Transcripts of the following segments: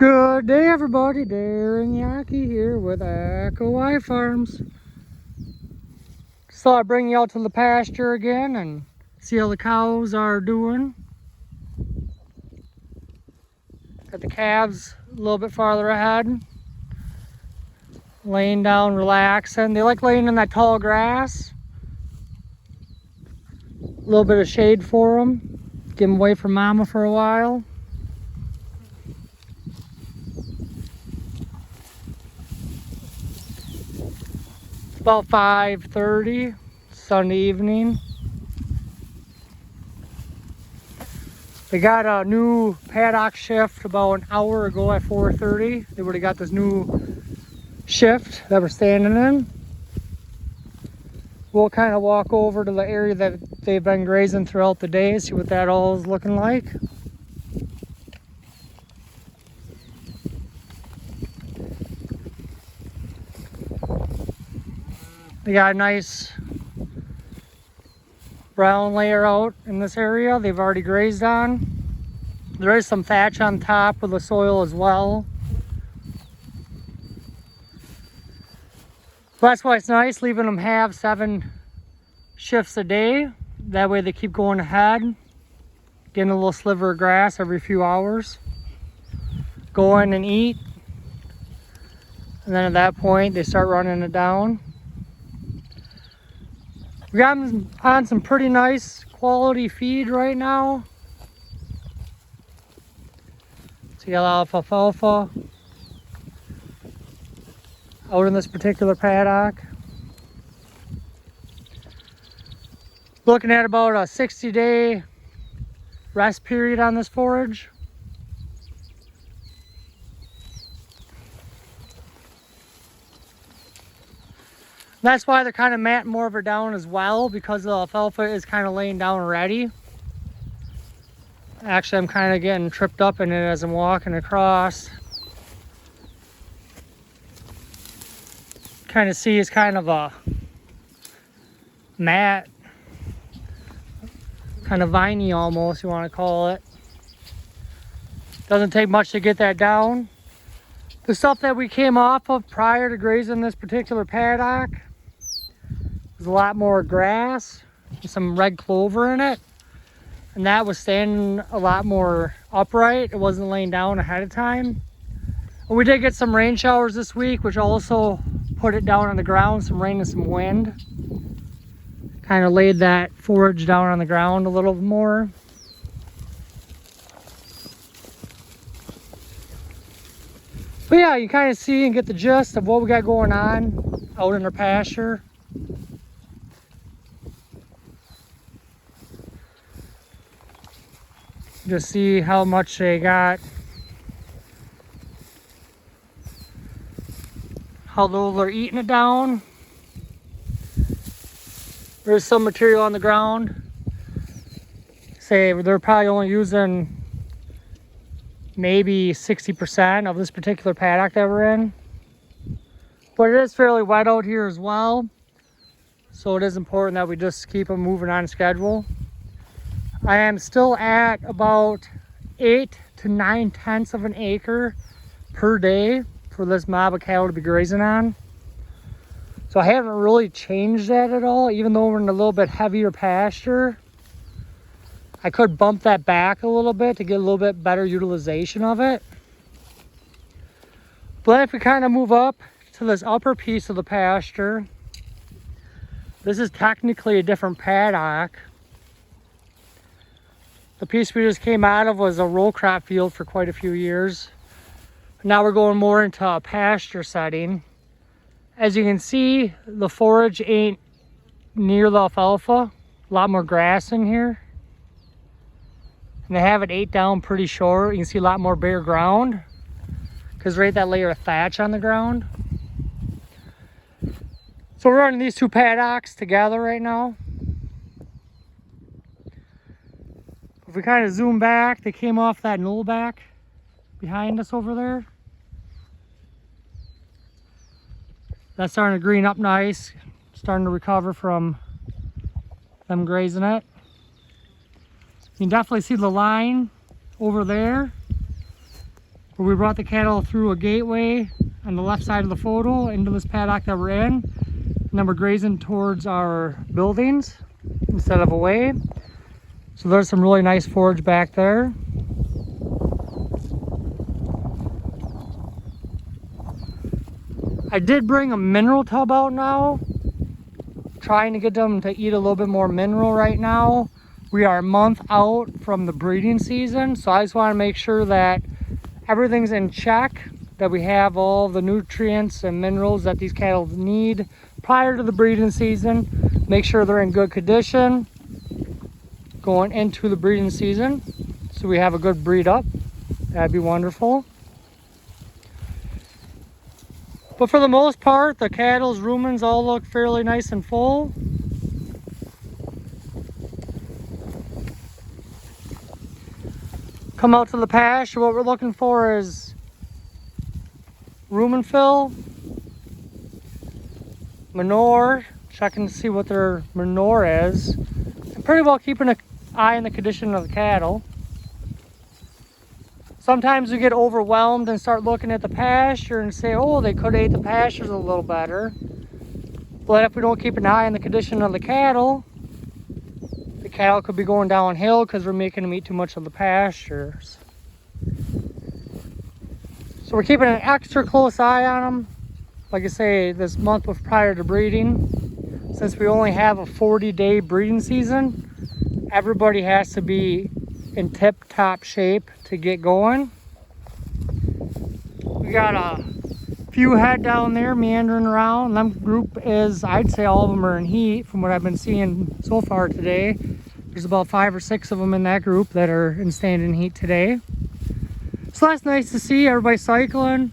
Good day, everybody. Darren Yaki here with Echo Y Farms. Just thought I'd bring you out to the pasture again and see how the cows are doing. Got the calves a little bit farther ahead, laying down, relaxing. They like laying in that tall grass. A little bit of shade for them. Get them away from mama for a while. About 5:30 Sunday evening. They got a new paddock shift about an hour ago at 4:30. They would have got this new shift that we're standing in. We'll kind of walk over to the area that they've been grazing throughout the day, see what that all is looking like. They got a nice brown layer out in this area they've already grazed on. There is some thatch on top of the soil as well. So that's why it's nice leaving them have 7 shifts a day. That way they keep going ahead, getting a little sliver of grass every few hours. Go in and eat. And then at that point they start running it down. We got them on some pretty nice quality feed right now. So you got a lot of alfalfa out in this particular paddock. Looking at about a 60-day rest period on this forage. That's why they're kind of matting more of her down as well, because the alfalfa is kind of laying down already. Actually, I'm kind of getting tripped up in it as I'm walking across. Kind of see it's kind of a mat, kind of viney almost, you want to call it. Doesn't take much to get that down. The stuff that we came off of prior to grazing this particular paddock, there's a lot more grass, some red clover in it, and that was standing a lot more upright. It wasn't laying down ahead of time. And we did get some rain showers this week, which also put it down on the ground, some rain and some wind. Kind of laid that forage down on the ground a little more. But yeah, you kind of see and get the gist of what we got going on out in our pasture. Just see how much they got, how low they're eating it down. There's some material on the ground. Say they're probably only using maybe 60% of this particular paddock that we're in. But it is fairly wet out here as well. So it is important that we just keep them moving on schedule. I am still at about 8 to 9/10 of an acre per day for this mob of cattle to be grazing on. So I haven't really changed that at all, even though we're in a little bit heavier pasture. I could bump that back a little bit to get a little bit better utilization of it. But if we kind of move up to this upper piece of the pasture, this is technically a different paddock. The piece we just came out of was a row crop field for quite a few years. Now we're going more into a pasture setting. As you can see, the forage ain't near the alfalfa. A lot more grass in here. And they have it ate down pretty short. You can see a lot more bare ground, because right that layer of thatch on the ground. So we're running these two paddocks together right now. If we kind of zoom back, they came off that knoll back behind us over there. That's starting to green up nice, starting to recover from them grazing it. You can definitely see the line over there. But we brought the cattle through a gateway on the left side of the photo into this paddock that we're in. And then we're grazing towards our buildings instead of away. So there's some really nice forage back there. I did bring a mineral tub out now, trying to get them to eat a little bit more mineral right now. We are a month out from the breeding season, so I just want to make sure that everything's in check, that we have all the nutrients and minerals that these cattle need prior to the breeding season. Make sure they're in good condition going into the breeding season, so we have a good breed up. That'd be wonderful. But for the most part, the cattle's rumens all look fairly nice and full. Come out to the pasture. What we're looking for is rumen fill, manure, checking to see what their manure is, and pretty well keeping an eye on the condition of the cattle. Sometimes we get overwhelmed and start looking at the pasture and say, oh, they could have ate the pastures a little better. But if we don't keep an eye on the condition of the cattle could be going downhill because we're making them eat too much of the pastures. So we're keeping an extra close eye on them. Like I say, this month was prior to breeding. Since we only have a 40-day breeding season, everybody has to be in tip-top shape to get going. We got a few head down there meandering around. Them group is, I'd say all of them are in heat from what I've been seeing so far today. There's about 5 or 6 of them in that group that are in standing heat today. So that's nice to see everybody cycling.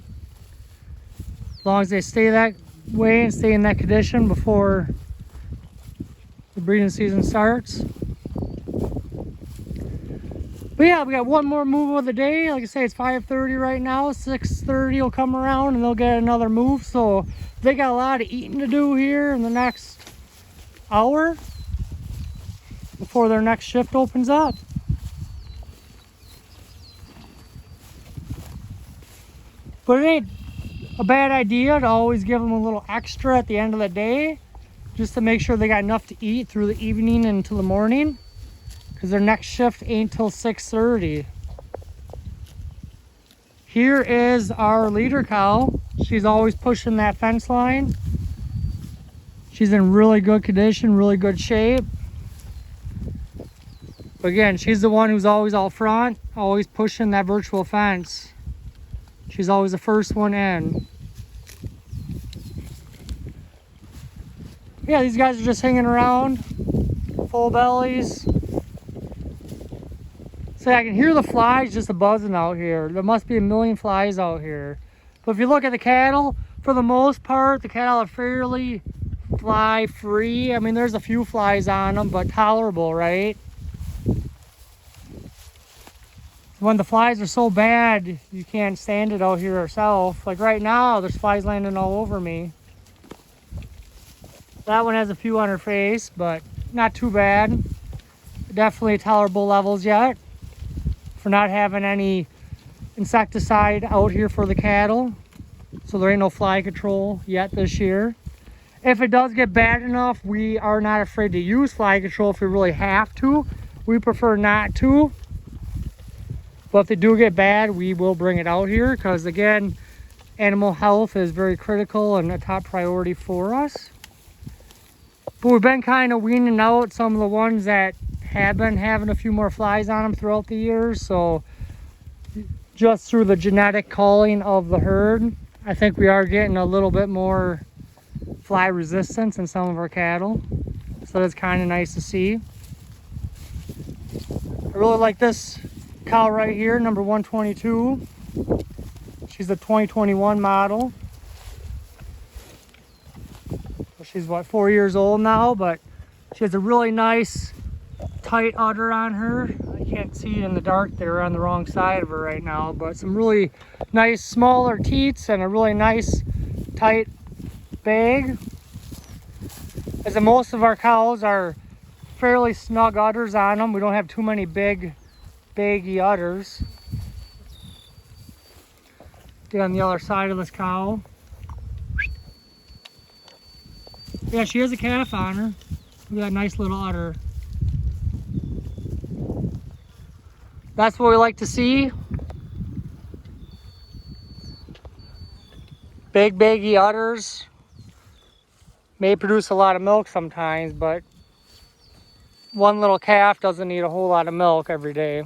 As long as they stay that way and stay in that condition before the breeding season starts. But yeah, we got one more move of the day. Like I say, it's 5:30 right now. 6:30 will come around and they'll get another move. So they got a lot of eating to do here in the next hour before their next shift opens up. But it ain't a bad idea to always give them a little extra at the end of the day, just to make sure they got enough to eat through the evening and into the morning, because their next shift ain't till 6:30. Here is our leader cow. She's always pushing that fence line. She's in really good condition, really good shape. But again, she's the one who's always out front, always pushing that virtual fence. She's always the first one in. Yeah, these guys are just hanging around, full bellies. So I can hear the flies just buzzing out here. There must be a million flies out here. But if you look at the cattle, for the most part, the cattle are fairly fly free. I mean, there's a few flies on them, but tolerable, right? When the flies are so bad, you can't stand it out here yourself. Like right now, there's flies landing all over me. That one has a few on her face, but not too bad. Definitely tolerable levels yet for not having any insecticide out here for the cattle. So there ain't no fly control yet this year. If it does get bad enough, we are not afraid to use fly control if we really have to. We prefer not to. But if they do get bad, we will bring it out here because, again, animal health is very critical and a top priority for us. But we've been kind of weaning out some of the ones that have been having a few more flies on them throughout the years. So just through the genetic culling of the herd, I think we are getting a little bit more fly resistance in some of our cattle. So that's kind of nice to see. I really like this cow right here, number 122. She's a 2021 model. She's what, 4 years old now, but she has a really nice tight udder on her. I can't see it in the dark there on the wrong side of her right now, but some really nice smaller teats and a really nice tight bag. As in most of our cows are fairly snug udders on them. We don't have too many big baggy udders. Get on the other side of this cow. Yeah, she has a calf on her. Look at that nice little udder. That's what we like to see. Big baggy udders. May produce a lot of milk sometimes, but one little calf doesn't need a whole lot of milk every day.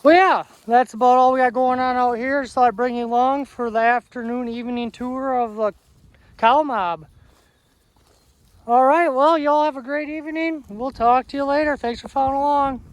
Well, yeah, that's about all we got going on out here. Just thought I'd bring you along for the afternoon, evening tour of the cow mob. All right, well, y'all have a great evening. We'll talk to you later. Thanks for following along.